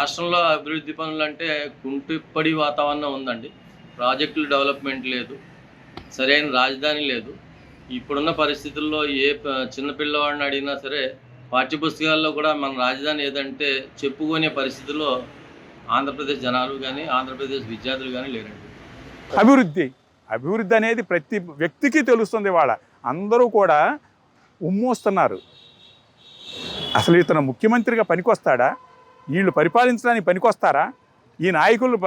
రాష్ట్రంలో అభివృద్ధి పనులు అంటే కుంటిప్పడి వాతావరణం ఉందండి. ప్రాజెక్టులు డెవలప్మెంట్ లేదు, సరైన రాజధాని లేదు. ఇప్పుడున్న పరిస్థితుల్లో చిన్న పిల్లవాడిని అడిగినా సరే పాఠ్యపుస్తకాల్లో కూడా మన రాజధాని ఏదంటే చెప్పుకునే పరిస్థితుల్లో ఆంధ్రప్రదేశ్ జనాలు కానీ ఆంధ్రప్రదేశ్ విద్యార్థులు కానీ లేరండి. అభివృద్ధి అభివృద్ధి అనేది ప్రతి వ్యక్తికి తెలుస్తుంది. వాళ్ళ అందరూ కూడా ఉమ్మోస్తున్నారు. అసలు ఇతను ముఖ్యమంత్రిగా పనికొస్తాడా? వీళ్ళు పరిపాలించడానికి పనికొస్తారా? ఈ నాయకులు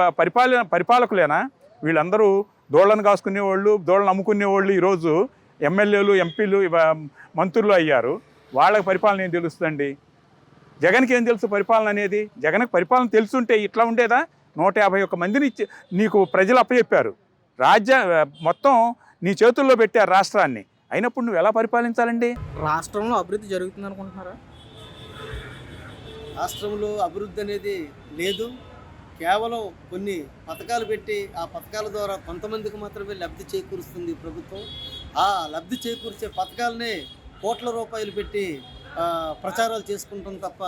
పరిపాలకులేనా? వీళ్ళందరూ దోళ్ళను కాసుకునేవాళ్ళు, దోళ్ళను అమ్ముకునేవాళ్ళు ఈరోజు ఎమ్మెల్యేలు, ఎంపీలు, మంత్రులు అయ్యారు. వాళ్ళకి పరిపాలన ఏం తెలుస్తుందండి? జగన్కి ఏం తెలుసు పరిపాలన అనేది? జగన్కి పరిపాలన తెలుసుంటే ఇట్లా ఉండేదా? 151 మందిని నీకు ప్రజలు అప్పచెప్పారు, మొత్తం నీ చేతుల్లో పెట్టారు రాష్ట్రాన్ని. అయినప్పుడు నువ్వు ఎలా పరిపాలించాలండి? రాష్ట్రంలో అభివృద్ధి జరుగుతుంది అనుకుంటున్నారా? రాష్ట్రంలో అభివృద్ధి అనేది లేదు. కేవలం కొన్ని పథకాలు పెట్టి ఆ పథకాల ద్వారా కొంతమందికి మాత్రమే లబ్ధి చేకూరుస్తుంది ప్రభుత్వం. ఆ లబ్ధి చేకూర్చే పథకాలనే కోట్ల రూపాయలు పెట్టి ప్రచారాలు చేసుకుంటాం తప్ప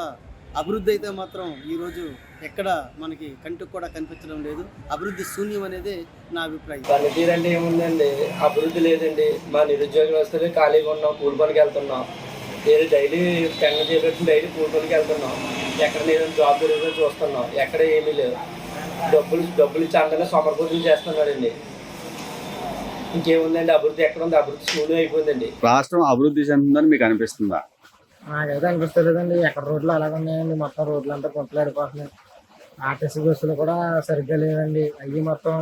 అభివృద్ధి అయితే మాత్రం ఈరోజు ఎక్కడ మనకి కంటికి కూడా కనిపించడం లేదు. అభివృద్ధి శూన్యం అనేది నా అభిప్రాయం. పనితీరు అంటే ఏముందండి? అభివృద్ధి లేదండి. మా నిరుద్యోగులు వస్తే ఖాళీగా ఉన్నాం, కూలి పనికి వెళ్తున్నాం. డైలీ పెన్ను చేపెట్టి డైలీ కూలి పనికి వెళ్తున్నాం. ఎక్కడ నేను జాబ్ దొరుకుతుందో చూస్తున్నాం, ఎక్కడ ఏమీ లేదు. డబ్బులు ఇచ్చి అందరినీ సమర్పూర్తి చేస్తున్నాడండి. ఇంకేముందండి? అభివృద్ధి ఎక్కడ ఉంది? అభివృద్ధి శూన్యం అయిపోయిందండి. రాష్ట్రం అభివృద్ధి చెందుతుందని మీకు అనిపిస్తుందా? నాకైతే అనిపిస్తలేదండి. ఎక్కడ రోడ్లు అలాగే ఉన్నాయండి, మొత్తం రోడ్లు అంతా కొంటలాడిపోతున్నాయి. ఆర్టీసీ బస్సులు కూడా సరిగ్గా లేదండి. అవి మొత్తం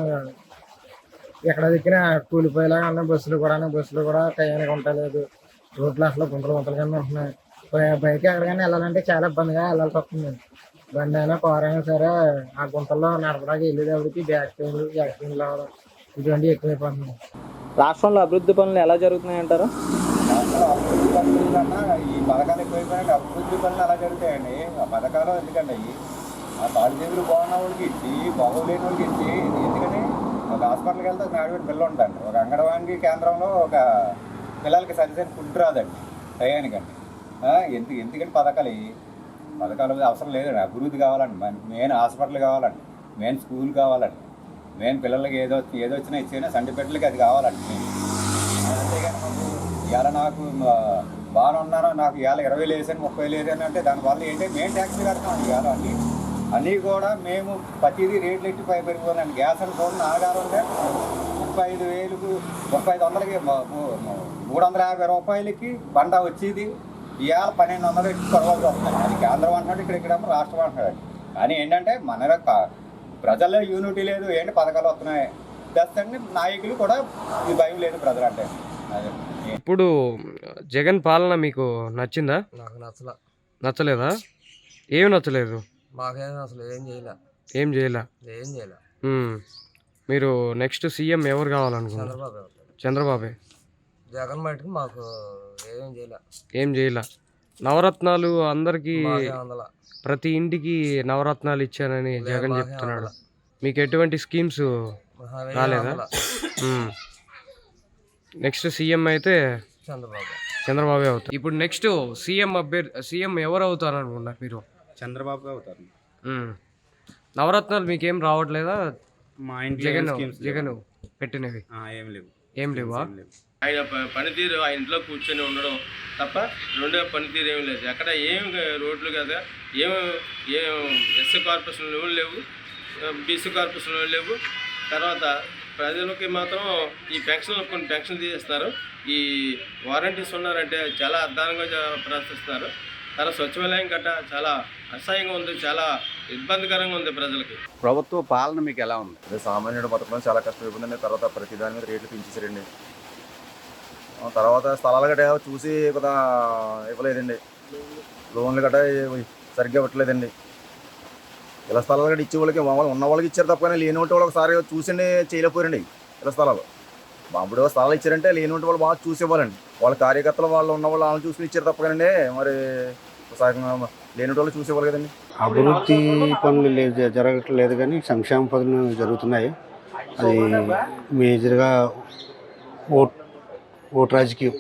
ఎక్కడ దిక్కినా కూలిపోయేలాగా ఉన్నాయి. బస్సులు కూడా టైంగా ఉండలేదు. రోడ్లు అసలు గుంటలు కింద ఉంటున్నాయి. బైక్ ఎక్కడికైనా వెళ్ళాలంటే చాలా ఇబ్బందిగా వెళ్ళాల్సి వస్తుంది. బండి అయినా కారు అయినా సరే ఆ గుంటల్లో నడపడానికి వెళ్ళేటప్పటికి బ్యాక్ పెయిన్లు అవ్వడం ఇటువంటివి ఎక్కువైపోతున్నాయి. రాష్ట్రంలో అభివృద్ధి పనులు ఎలా జరుగుతున్నాయి అంటారు? అభివృద్ధి పనులు కన్నా ఈ పథకాలు ఎక్కువైపోయినాయి. అభివృద్ధి పనులు ఎలా జరుగుతాయండి? ఆ పథకాలు ఎందుకండి అవి? ఆ తాడి చేతులు బాగున్న వాళ్ళకి ఇచ్చి, బాగోలేని వాళ్ళకి ఇచ్చి, ఎందుకని ఒక హాస్పిటల్కి వెళ్తే ఒక నాడు పిల్ల ఉంటాండి, ఒక అంగన్వాడీ కేంద్రంలో ఒక పిల్లలకి సరిసరి ఫుడ్ రాదండి టయానికండి. ఎందుకంటే పథకాలు అవసరం లేదండి. అభివృద్ధి కావాలండి. మెయిన్ హాస్పిటల్ కావాలండి, మెయిన్ స్కూల్ కావాలండి, మెయిన్ పిల్లలకి ఏదో వచ్చినా ఇచ్చినా సంటిపెట్టలకి అది కావాలండి. అంతేగాని మాకు ఇవాళ నాకు బాగానే ఉన్నాను, నాకు ఇవాళ 20 వేసాను 30 వేసాను అంటే దానివల్ల ఏంటంటే మేము ట్యాక్స్లు కడతాం. ఇవాళ అన్నీ కూడా మేము ప్రతిదీ రేట్లు ఎట్టి పెరిగిపోతున్నాం. గ్యాస్ అనుకోండి ఆగారు ఉంటే 35,000కు 3500కి 350 రూపాయలకి బండ వచ్చేది ఇవాళ 1200 ఎట్టి కొరవాల్సి వస్తుంది. అది కేంద్రం అంటున్నాడు, ఇక్కడేమో రాష్ట్రం అంటున్నాడు. కానీ ఏంటంటే మన ప్రజల్లో యూనిటీ లేదు. ఏంటి పథకాలు వస్తున్నాయి తెస్తండి, నాయకులు కూడా ఈ భయం లేదు ప్రజలంటే. అదే ఇప్పుడు జగన్ పాలన మీకు నచ్చిందా? నాకు నచ్చలేదా? ఏమి నచ్చలేదు? మాకేం అసలు ఏం చేయలే. మీరు నెక్స్ట్ సీఎం ఎవరు కావాలనుకున్నారు? చంద్రబాబే. జగన్ మటుకు మాకు ఏం చేయలే. నవరత్నాలు అందరికీ ప్రతి ఇంటికి నవరత్నాలు ఇచ్చానని జగన్ చెప్తున్నాడు. మీకు ఎటువంటి స్కీమ్స్ రాలేదా? నెక్స్ట్ సీఎం అయితే చంద్రబాబే అవుతారు. ఇప్పుడు నెక్స్ట్ సీఎం ఎవరు అవుతారు అనుకున్నారు మీరు? చంద్రబాబు అవుతారు. నవరత్నాలు మీకేం రావట్లేదా? మా ఇంట్లో జగన్ పెట్టినవి ఏం లేవా? ఆయన పనితీరు ఆయన ఇంట్లో కూర్చొని ఉండడం తప్ప రెండో పనితీరు ఏమి లేదు. ఎక్కడ ఏం రోడ్లు కదా, ఏం ఎస్సీ కార్పొరేషన్ లోన్లు లేవు, బీసీ కార్పొరేషన్ లోన్లు లేవు. తర్వాత ప్రజలకి మాత్రం ఈ కొన్ని పెన్షన్లు తీసేస్తున్నారు. ఈ వారంటీస్ ఉన్నారంటే చాలా అద్దానంగా ప్రవర్తిస్తున్నారు. చాలా స్వచ్ఛాలయం గట్ట చాలా అసహ్యంగా ఉంది, చాలా ఇబ్బందికరంగా ఉంది ప్రజలకి. ప్రభుత్వ పాలన మీకు ఎలా ఉంది? అదే సామాన్యుడు బతకడం చాలా కష్టమైపోయిందండి. తర్వాత ప్రతి దాని మీద రేట్లు పెంచేసారండి. తర్వాత స్థలాలు గట్రా చూసి కదా ఇవ్వలేదండి. లోన్లు గట్రా సరిగ్గా ఇవ్వట్లేదండి. ఇలా స్థలాలు గట్రా ఇచ్చే వాళ్ళకి మామూలు ఉన్న వాళ్ళకి ఇచ్చారు తప్ప లేని వాళ్ళు ఒకసారి చూసండి చేయలేకపోయారండి. ఇలా స్థలాలు మామూలుగా స్థలాలు ఇచ్చారంటే లేని వాళ్ళు బాగా చూసి ఇవ్వాలండి. వాళ్ళ కార్యకర్తలు వాళ్ళు ఉన్న వాళ్ళు వాళ్ళని చూసుకుని ఇచ్చారు తప్పగానండి మరి లేని వాళ్ళు చూసి ఇవ్వాలి కదండి. అభివృద్ధి పనులు జరగట్లేదు కానీ సంక్షేమ పనులు జరుగుతున్నాయి. అది మేజర్గా ఓటు రాజకీయం.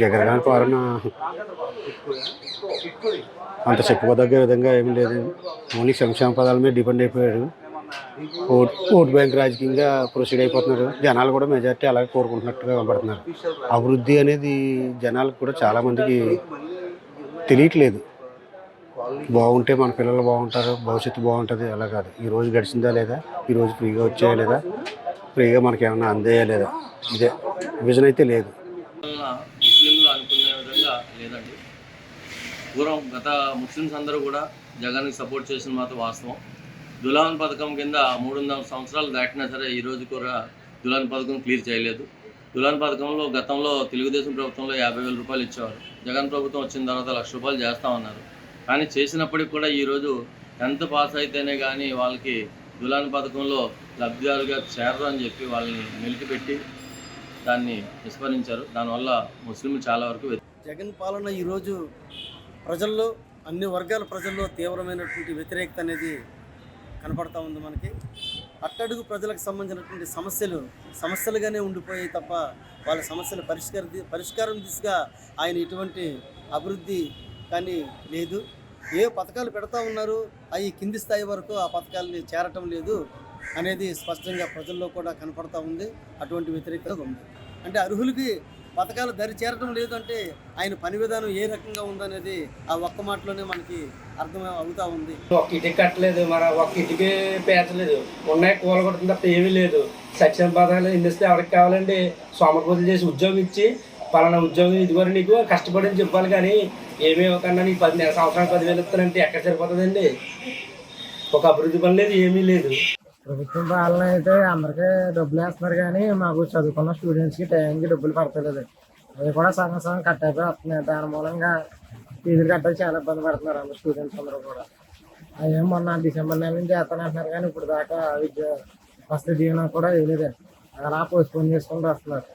జగన్ గారి పాలన అంత చెప్పుకోదగ్గ విధంగా ఏమీ లేదు. ఓన్లీ సంక్షేమ పదాల మీద డిపెండ్ అయిపోయాడు. ఓట్ బ్యాంక్ రాజకీయంగా ప్రొసీడ్ అయిపోతున్నారు. జనాలు కూడా మెజారిటీ అలాగే కోరుకుంటున్నట్టుగా కనబడుతున్నారు. అభివృద్ధి అనేది జనాలకు కూడా చాలామందికి తెలియట్లేదు. బాగుంటే మన పిల్లలు బాగుంటారు, భవిష్యత్తు బాగుంటుంది, అలా కాదు. ఈరోజు గడిచిందా లేదా, ఈరోజు ఫ్రీగా వచ్చాయా లేదా, ఫ్రీగా మనకి ఏమైనా అందేయా లేదా, ఇదే విజన్ అయితే లేదు. ముస్లింలు అనుకునే విధంగా లేదండి. పూర్వం గత ముస్లిమ్స్ అందరూ కూడా జగన్కి సపోర్ట్ చేసిన మాత్రం వాస్తవం. దులాన్ పథకం కింద 300 సంవత్సరాలు దాటినా సరే ఈరోజు కూడా దులాన్ పథకం క్లియర్ చేయలేదు. దులాన్ పథకంలో గతంలో తెలుగుదేశం ప్రభుత్వంలో 50,000 రూపాయలు ఇచ్చేవారు. జగన్ ప్రభుత్వం వచ్చిన తర్వాత 1,00,000 రూపాయలు చేస్తామన్నారు. కానీ చేసినప్పటికి కూడా ఈరోజు 10th పాస్ అయితేనే కానీ వాళ్ళకి దులాన్ పథకంలో లబ్ధిదారుగా చేరరు అని చెప్పి వాళ్ళని నిలిపిపెట్టి దాన్ని విస్మరించారు. దానివల్ల ముస్లింలు చాలా వరకు జగన్ పాలన ఈరోజు ప్రజల్లో, అన్ని వర్గాల ప్రజల్లో తీవ్రమైనటువంటి వ్యతిరేకత అనేది కనపడతా ఉంది మనకి. అట్టడుగు ప్రజలకు సంబంధించినటువంటి సమస్యలుగానే ఉండిపోయాయి తప్ప వాళ్ళ సమస్యల పరిష్కారం దిశగా ఆయన ఎటువంటి అభివృద్ధి కానీ లేదు. ఏ పథకాలు పెడతా ఉన్నారు అవి కింది స్థాయి వరకు ఆ పథకాలని చేరటం లేదు అనేది స్పష్టంగా ప్రజల్లో కూడా కనపడతా ఉంది. అటువంటి వ్యతిరేకత ఉంది. అంటే అర్హులకి పథకాలు దరి చేరడం లేదు అంటే ఆయన పని విధానం ఏ రకంగా ఉందనేది ఆ ఒక్క మాటలోనే మనకి అర్థం అవుతా ఉంది. ఒక్క ఇటుకి కట్టలేదు, మన ఒక్క ఇటుకి పేర్చలేదు, ఉన్నాయి కూలగొడుతుంది తప్ప ఏమీ లేదు. సత్యం పథకాలు ఇండిస్తే ఎవరికి కావాలండి? సోమపోతులు చేసి ఉద్యోగం ఇచ్చి పలానా ఉద్యోగం ఇదివరకు నీకు కష్టపడి చెప్పాలి, కానీ ఏమీ ఇవ్వకుండా నీకు 10 సంవత్సరానికి 10,000 ఇస్తానంటే ఎక్కడ సరిపోతుందండి? ఒక అభివృద్ధి పని లేదు, ఏమీ లేదు. ప్రభుత్వం పాలన అయితే అందరికీ డబ్బులు వేస్తున్నారు, కానీ మాకు చదువుకున్న స్టూడెంట్స్కి టైంకి డబ్బులు పడతలేదు. అవి కూడా సగం సగం కట్ అయిపోయి వస్తున్నాయి. దాని మూలంగా ఫీజులు కట్టాలి చాలా ఇబ్బంది పడుతున్నారు అందరు స్టూడెంట్స్ అందరూ కూడా. అవేం మొన్న డిసెంబర్ నెల నుంచి చేస్తానంటున్నారు, కానీ ఇప్పుడు దాకా వసతి దీవెన కూడా వేయలేదండి. అలా పోస్ట్పోన్ చేసుకుంటూ వస్తున్నారు.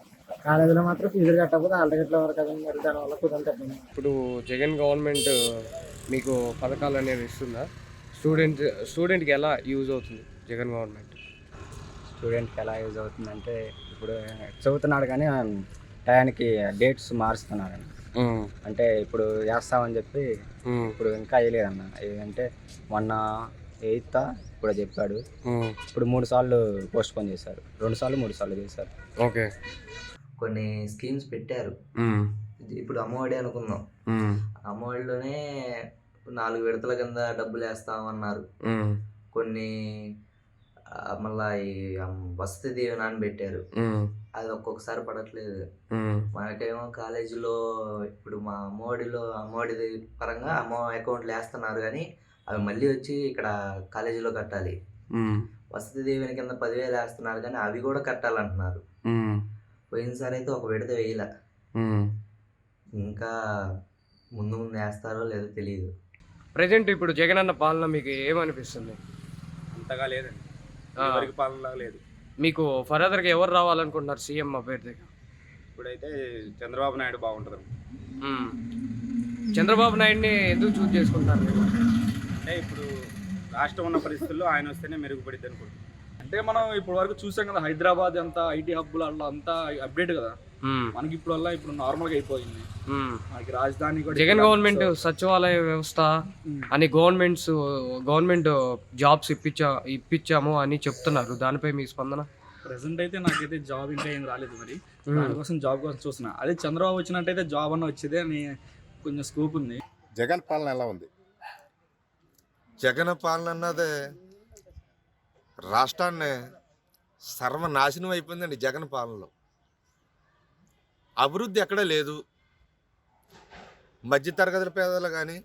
కాలేజీలో మాత్రం ఫీజులు కట్టకపోతే ఆల్ టికెట్లు ఎవరు కదండి, మరి దానివల్ల కుదరని ఇబ్బంది. ఇప్పుడు జగన్ గవర్నమెంట్ మీకు పథకాలు అనేవి ఇస్తుందా? స్టూడెంట్కి ఎలా యూజ్ అవుతుంది జగన్ గవర్నమెంట్? స్టూడెంట్కి ఎలా యూజ్ అవుతుందంటే, ఇప్పుడు చదువుతున్నాడు కానీ టయానికి డేట్స్ మారుస్తున్నారండి. అంటే ఇప్పుడు వేస్తామని చెప్పి ఇప్పుడు ఇంకా వేయలేదన్న. అంటే మొన్న 8th ఇప్పుడు చెప్పాడు, ఇప్పుడు 3 సార్లు పోస్ట్ పోన్ చేశారు. 2 సార్లు 3 సార్లు చేశారు. ఓకే, కొన్ని స్కీమ్స్ పెట్టారు. ఇప్పుడు అమ్మఒడి అనుకుందాం, అమ్మఒడిలోనే 4 విడతల కింద డబ్బులు వేస్తామన్నారు. కొన్ని మళ్ళా ఈ వసతి దీవెన అని పెట్టారు, అది ఒక్కొక్కసారి పడట్లేదు. మనకేమో కాలేజీలో ఇప్పుడు మా అమ్మఒడి పరంగా అమ్మ అకౌంట్లు వేస్తున్నారు, కానీ అవి మళ్ళీ వచ్చి ఇక్కడ కాలేజీలో కట్టాలి. వసతి దీవెన కింద 10,000 వేస్తున్నారు, కానీ అవి కూడా కట్టాలంటున్నారు. పోయినసారి అయితే ఒక విడత వేయలే. ఇంకా ముందు వేస్తారో లేదో తెలియదు. ప్రజెంట్ ఇప్పుడు జగన్ అన్న పాలన మీకు ఏమనిపిస్తుంది? అంతగా లేదండి, పాలన లేదు. మీకు ఫర్దర్గా ఎవరు రావాలనుకుంటున్నారు సీఎం అభ్యర్థిగా? ఇప్పుడైతే చంద్రబాబు నాయుడు బాగుంటుంది. చంద్రబాబు నాయుడిని ఎందుకు చూస్ చేసుకుంటారు మీరు? అంటే ఇప్పుడు రాష్ట్రం ఉన్న పరిస్థితుల్లో ఆయన వస్తేనే మెరుగుపడిద్ది అనుకుంటున్నాను. అంటే మనం ఇప్పుడు వరకు చూసాం కదా, హైదరాబాద్ అంతా ఐటీ హబ్బులు అలా అంతా అప్డేట్ కదా, మనకి ఇప్పుడు నార్మల్గా అయిపోయింది. మనకి రాజధాని కూడా జగన్ గవర్నమెంట్ సచివాలయ వ్యవస్థ అని గవర్నమెంట్ జాబ్స్ ఇప్పించాము అని చెప్తున్నారు. దానిపై మీ స్పందన? ప్రెసెంట్ అయితే నాకైతే జాబ్ ఇంకా ఏం రాలేదు, మరి దానికోసం జాబ్ కోసం చూస్తున్నా. అదే చంద్రబాబు వచ్చినట్టయితే జాబ్ అన్న వచ్చేదే అని కొంచెం స్కోప్ ఉంది. జగన్ పాలన ఎలా ఉంది? జగన్ పాలన అన్నదే రాష్ట్రాన్ని సర్వనాశనం అయిపోయిందండి. జగన్ పాలనలో అభివృద్ధి ఎక్కడా లేదు. మధ్యతరగతుల ప్రజలు కానీ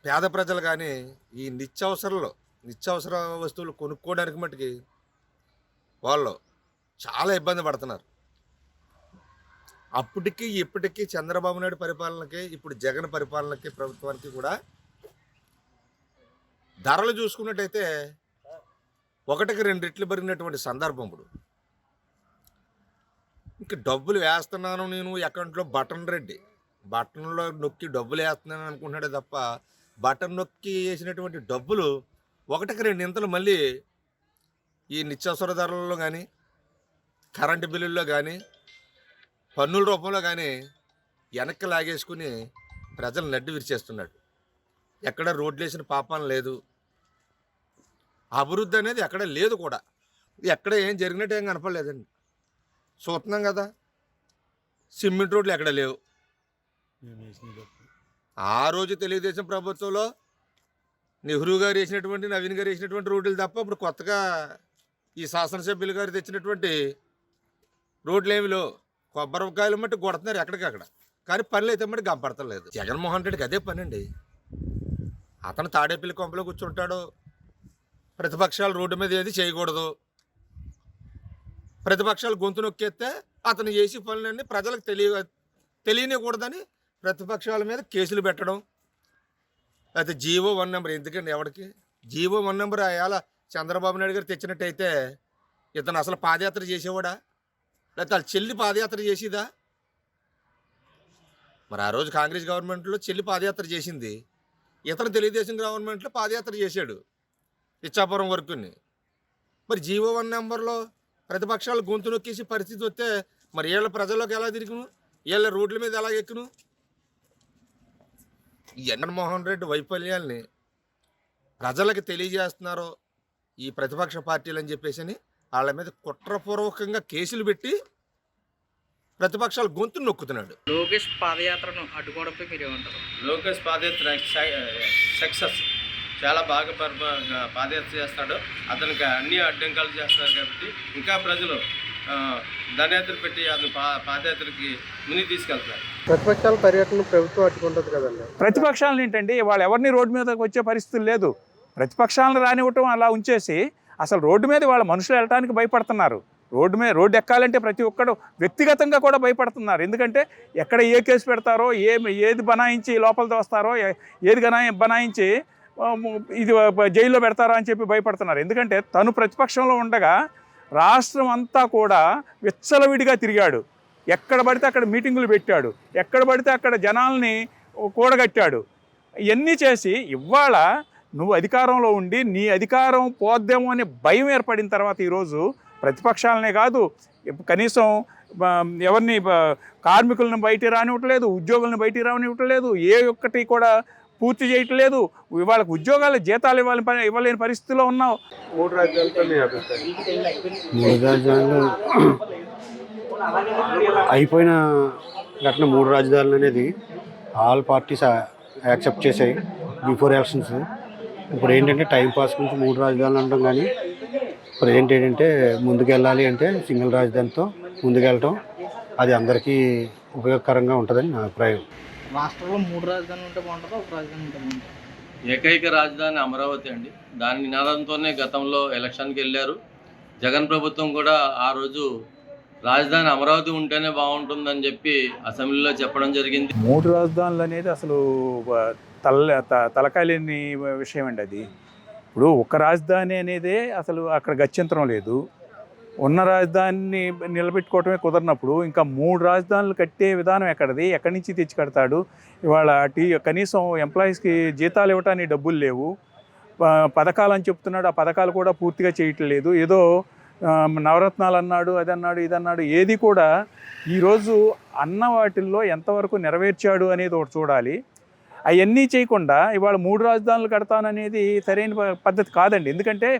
పేద ప్రజలు కానీ ఈ నిత్యావసర వస్తువులు కొనుక్కోవడానికి మట్టుకి వాళ్ళు చాలా ఇబ్బంది పడుతున్నారు. అప్పటికి ఇప్పటికీ చంద్రబాబు నాయుడు పరిపాలనకి ఇప్పుడు జగన్ పరిపాలనకి ప్రభుత్వానికి కూడా ధరలు చూసుకున్నట్టయితే 1కి 2 రెట్లు పెరిగినటువంటి సందర్భం. ఇప్పుడు ఇంక డబ్బులు వేస్తున్నాను నేను అకౌంట్లో బటన్లో నొక్కి డబ్బులు వేస్తున్నాను అనుకుంటున్నాడే తప్ప బటన్ నొక్కి వేసినటువంటి డబ్బులు 1కి 2 ఇంతలు మళ్ళీ ఈ నిత్యావసర ధరలలో కానీ కరెంటు బిల్లుల్లో కానీ పన్నుల రూపంలో కానీ వెనక్కి లాగేసుకుని ప్రజలు నడ్డి విరిచేస్తున్నాడు. ఎక్కడ రోడ్లు వేసిన పాపాన లేదు, అభివృద్ధి అనేది ఎక్కడ లేదు కూడా. ఎక్కడ ఏం జరిగినట్టు ఏం కనపడలేదండి. చూస్తున్నాం కదా, సిమెంట్ రోడ్లు ఎక్కడ లేవు. ఆ రోజు తెలుగుదేశం ప్రభుత్వంలో నెహ్రూ గారు వేసినటువంటి, నవీన్ గారు వేసినటువంటి రోడ్లు తప్ప ఇప్పుడు కొత్తగా ఈ శాసనసభ్యులు గారు తెచ్చినటువంటి రోడ్లు ఏమి లేవు. కొబ్బరికాయలు మట్టి కొడుతున్నారు ఎక్కడికక్కడ, కానీ పనులు అయితే మట్టి గంపడతలేదు. జగన్మోహన్ రెడ్డికి అదే పని అండి. అతను తాడేపల్లి కొంపలో కూర్చుంటాడు, ప్రతిపక్షాలు రోడ్డు మీద ఏది చేయకూడదు, ప్రతిపక్షాలు గొంతు నొక్కేస్తే అతను చేసే పనులన్నీ ప్రజలకు తెలియనికూడదని ప్రతిపక్షాల మీద కేసులు పెట్టడం. అయితే జీవో 1 నెంబర్ ఎందుకండి ఎవరికి జీవో 1 నెంబర్ అయాల చంద్రబాబు నాయుడు గారు తెచ్చినట్టయితే ఇతను అసలు పాదయాత్ర చేసేవాడా, లేకపోతే వాళ్ళ చెల్లి పాదయాత్ర చేసేదా? మరి ఆ రోజు కాంగ్రెస్ గవర్నమెంట్లో చెల్లి పాదయాత్ర చేసింది, ఇతను తెలుగుదేశం గవర్నమెంట్లో పాదయాత్ర చేశాడు ఇచ్చాపురం వరకుని. మరి జీవో 1 నెంబర్లో ప్రతిపక్షాలు గొంతు నొక్కేసి పరిస్థితి వస్తే మరి వీళ్ళ ప్రజల్లోకి ఎలా తిరుగును, వీళ్ళ రోడ్ల మీద ఎలా ఎక్కును? ఈ జగన్మోహన్ రెడ్డి వైఫల్యాల్ని ప్రజలకు తెలియజేస్తున్నారో ఈ ప్రతిపక్ష పార్టీలు అని చెప్పేసి వాళ్ళ మీద కుట్రపూర్వకంగా కేసులు పెట్టి ప్రతిపక్షాలు గొంతు నొక్కుతున్నాడు. లోకేష్ పాదయాత్రను అడ్డుకోవడంపై మీరు ఏమంటారు? లోకేష్ పాదయాత్ర సక్సెస్, చాలా బాగా పాదయాత్ర చేస్తాడు. అతనికి అన్ని అడ్డంకాలు చేస్తారు కాబట్టి ఇంకా ప్రజలు దండయాత్ర పెట్టి అతను పాదయాత్రకి ముందుకు తీసుకెళ్తారు. ప్రతిపక్షాల పర్యటన ప్రభుత్వం అడ్డుకుంటుంది కదండి. ప్రతిపక్షాలను ఏంటండి, వాళ్ళు ఎవరిని రోడ్డు మీదకి వచ్చే పరిస్థితులు లేదు. ప్రతిపక్షాలను రానివ్వటం అలా ఉంచేసి అసలు రోడ్డు మీద వాళ్ళ మనుషులు వెళ్ళడానికి భయపడుతున్నారు. రోడ్డు ఎక్కాలంటే ప్రతి ఒక్కడు వ్యక్తిగతంగా కూడా భయపడుతున్నారు. ఎందుకంటే ఎక్కడ ఏ కేసు పెడతారో, ఏది బనాయించి లోపల దోస్తారో, ఏది బనాయించి ఇది జైల్లో పెడతారో అని చెప్పి భయపడుతున్నారు. ఎందుకంటే తను ప్రతిపక్షంలో ఉండగా రాష్ట్రం అంతా కూడా విచ్చలవిడిగా తిరిగాడు. ఎక్కడ పడితే అక్కడ మీటింగులు పెట్టాడు, ఎక్కడ పడితే అక్కడ జనాల్ని కూడగట్టాడు. ఇవన్నీ చేసి ఇవాళ నువ్వు అధికారంలో ఉండి నీ అధికారం పోద్దేమో అని భయం ఏర్పడిన తర్వాత ఈరోజు ప్రతిపక్షాలనే కాదు, కనీసం ఎవరిని కార్మికులను బయటికి రానివ్వట్లేదు, ఉద్యోగులను బయటికి రానివ్వట్లేదు, ఏ ఒక్కటి కూడా పూర్తి చేయట్లేదు. వాళ్ళకి ఉద్యోగాలు జీతాలు ఇవ్వలేని పరిస్థితిలో ఉన్నావు. 3 రాజధానులు అయిపోయిన ఘటన. 3 రాజధానులు అనేది ఆల్ పార్టీస్ యాక్సెప్ట్ చేశాయి బిఫోర్ ఎలక్షన్స్. ఇప్పుడు ఏంటంటే టైంపాస్ నుంచి 3 రాజధానులు అంటాం, కానీ ప్రజెంట్ ఏంటంటే ముందుకెళ్ళాలి అంటే సింగిల్ రాజధానితో ముందుకెళ్ళటం అది అందరికీ ఉపయోగకరంగా ఉంటుందని నా అభిప్రాయం. రాష్ట్రంలో 3 రాజధానులు ఉంటే బాగుంటుందా, ఒక రాజధాని ఉంటే బాగుంటుంది? ఏకైక రాజధాని అమరావతి అండి. దాని నినాదంతోనే గతంలో ఎలక్షన్కి వెళ్ళారు. జగన్ ప్రభుత్వం కూడా ఆ రోజు రాజధాని అమరావతి ఉంటేనే బాగుంటుందని చెప్పి అసెంబ్లీలో చెప్పడం జరిగింది. 3 రాజధానులు అనేది అసలు తలకాయలేని విషయం అండి. అది ఇప్పుడు ఒక రాజధాని అనేదే అసలు అక్కడ గత్యంతరం లేదు. ఉన్న రాజధానిని నిలబెట్టుకోవటమే కుదరినప్పుడు ఇంకా 3 రాజధానులు కట్టే విధానం ఎక్కడి నుంచి తెచ్చి కడతాడు? ఇవాళ కనీసం ఎంప్లాయీస్కి జీతాలు ఇవ్వటానికి డబ్బులు లేవు. పథకాలు అని చెప్తున్నాడు, ఆ పథకాలు కూడా పూర్తిగా చేయట్లేదు. ఏదో నవరత్నాలు అన్నాడు, అది అన్నాడు, ఇది అన్నాడు. ఏది కూడా ఈరోజు అన్న వాటిల్లో ఎంతవరకు నెరవేర్చాడు అనేది ఒకటి చూడాలి. అవన్నీ చేయకుండా ఇవాళ 3 రాజధానులు కడతాననేది సరైన పద్ధతి కాదండి. ఎందుకంటే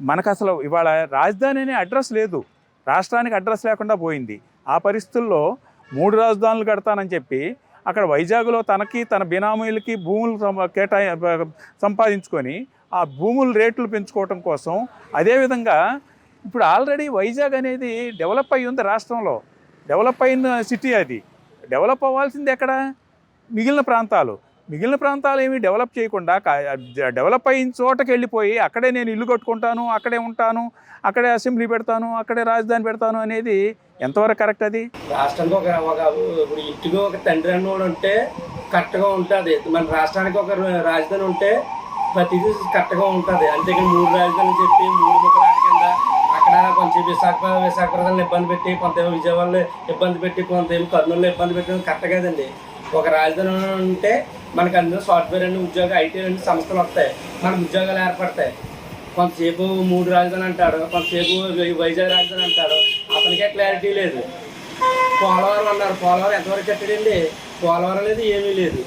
మనకు అసలు ఇవాళ రాజధాని అనే అడ్రస్ లేదు, రాష్ట్రానికి అడ్రస్ లేకుండా పోయింది. ఆ పరిస్థితుల్లో 3 రాజధానులు కడతానని చెప్పి అక్కడ వైజాగ్లో తనకి తన బినామీలకి భూములు సంపాదించుకొని ఆ భూముల రేట్లు పెంచుకోవటం కోసం, అదేవిధంగా ఇప్పుడు ఆల్రెడీ వైజాగ్ అనేది డెవలప్ అయ్యి ఉంది రాష్ట్రంలో. డెవలప్ అయిన సిటీ అది. డెవలప్ అవ్వాల్సింది ఎక్కడ? మిగిలిన ప్రాంతాలు ఏమీ డెవలప్ చేయకుండా డెవలప్ అయిన చోటకి వెళ్ళిపోయి అక్కడే నేను ఇల్లు కట్టుకుంటాను, అక్కడే ఉంటాను, అక్కడే అసెంబ్లీ పెడతాను, అక్కడే రాజధాని పెడతాను అనేది ఎంతవరకు కరెక్ట్? అది రాష్ట్రానికి ఒక ఇప్పుడు ఇంటికి ఒక తండ్రి అన్నోడు ఉంటే కరెక్ట్గా ఉంటుంది. మన రాష్ట్రానికి ఒక రాజధాని ఉంటే ప్రతిదీ కరెక్ట్గా ఉంటుంది. అంతేకాని 3 రాజధానులు చెప్పి 3 ముక్కలాట కింద అక్కడ కొంచెం విశాఖపట్నంలో ఇబ్బంది పెట్టి, కొంతేమో విజయవాడలో ఇబ్బంది పెట్టి, కొంతేమో కర్నూలులో ఇబ్బంది పెట్టడం కరెక్ట్ కాదండి. ఒక రాజధాని ఉంటే మనకు అందులో సాఫ్ట్వేర్ అన్ని ఉద్యోగాలు, ఐటీ అన్ని సంస్థలు వస్తాయి, మనకు ఉద్యోగాలు ఏర్పడతాయి. కొంతసేపు 3 రాజధాని అంటాడు, కొంతసేపు వైజాగ్ రాజధాని అంటాడు, అతనికే క్లారిటీ లేదు. పోలవరం అన్నారు, పోలవరం ఎంతవరకు కట్టాడండి? పోలవరం లేదు, ఏమీ లేదు.